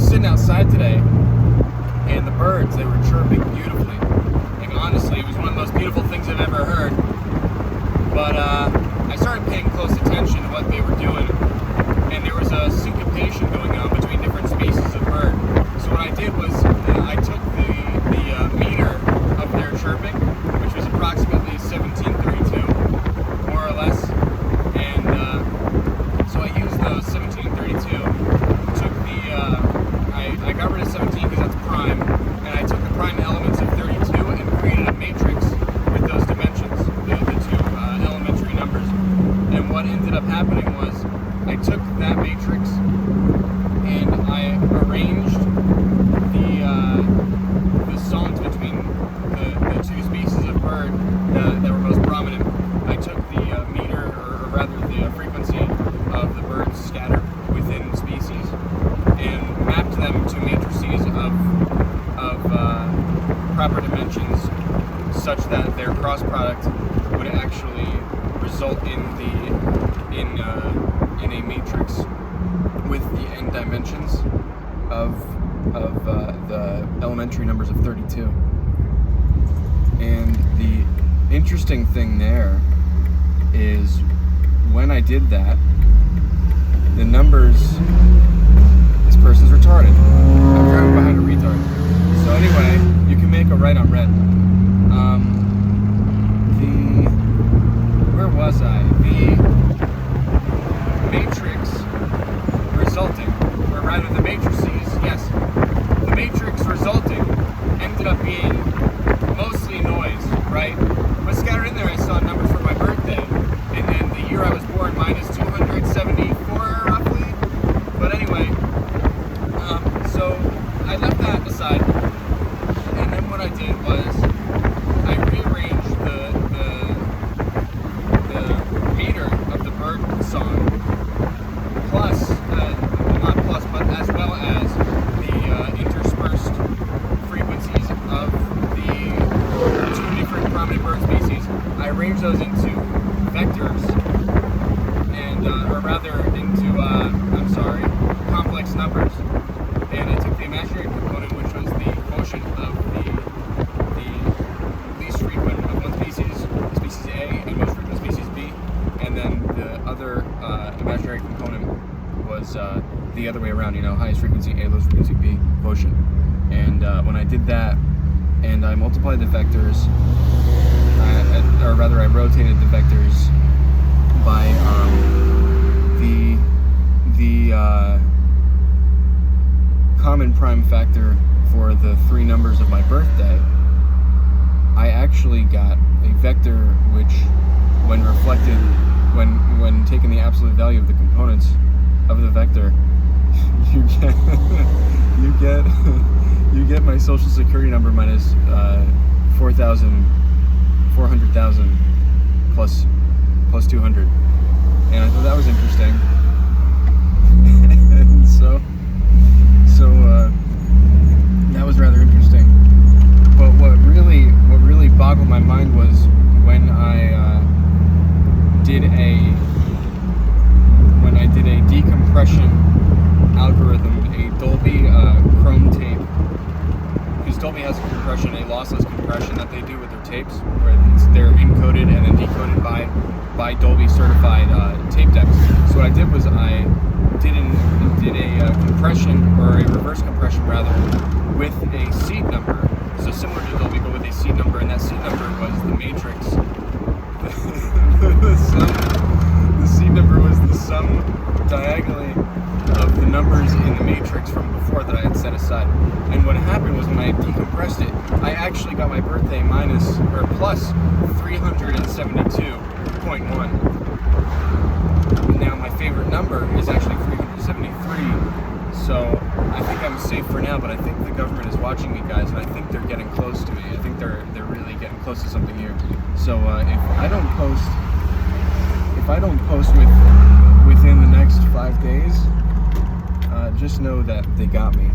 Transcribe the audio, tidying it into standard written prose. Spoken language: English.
sitting outside today, and the birds, they were chirping beautifully. Like, honestly, it was one of the most beautiful things I've ever heard. But I started paying close attention to what they were doing, and there was a syncopation going on between different species of bird. So what I did was I took the meter of their chirping, which was approximately 1732, more or less, and so I used those 1732, took the, I got rid of 17 because that's prime, and I took the prime elements of 32 and created a matrix with those dimensions, the two elementary numbers. And what ended up happening was I took that matrix and I arranged the songs between the two species of bird that were most prominent. I took the meter, or rather the frequency of the birds scattered within species, and mapped them to matrices of proper dimensions, such that their cross product would actually result in a matrix with the end dimensions of the elementary numbers of 32. And the interesting thing there is when I did that, the numbers, this person's retarded. I'm driving behind a retard. So anyway, you can make a right on red. Where was I? The matrix resulting, or rather the matrices, yes, the matrix resulting ended up being mostly noise, right? But scattered in there I saw numbers for my birthday, and then the year I was born minus 274 roughly. But anyway, so I left that aside, and then what I did was I rearranged the meter of the bird song, plus, well, not plus, but as well as the interspersed frequencies of the two different prominent bird species. I arranged those into vectors, and or rather into complex numbers. And I took the imaginary component, which was the quotient of the least frequent of one species, species A, and most frequent species B, and then the other imaginary component was the other way around, highest frequency A, lowest frequency B quotient. And when I did that, and I multiplied the vectors, or rather I rotated the vectors by the common prime factor for the three numbers of my birthday, I actually got a vector which, when reflected, when taking the absolute value of the components of the vector, you get my social security number minus 400,000 plus 200, and I thought that was interesting. And so that was rather interesting. But what really boggled my mind was when I did a decompression algorithm, a Dolby Chrome tape, because Dolby has a compression, a lossless compression that they do with their tapes, where they're encoded and then decoded by Dolby certified tape decks. So what I did was I did a compression, or a reverse compression rather, with a seed number. So similar to Dolby, but with a seed number, and that seed number was the matrix. The seed number was the sum diagonally of the numbers in the matrix from before that I had set aside. And what happened was when I decompressed it, I actually got my birthday minus, or plus 372.1. Now my favorite number is actually 373, so I think I'm safe for now, but I think the government is watching me, guys, and I think they're getting close to me. I think they're really getting close to something here. So if I don't post within the next 5 days, just know that they got me.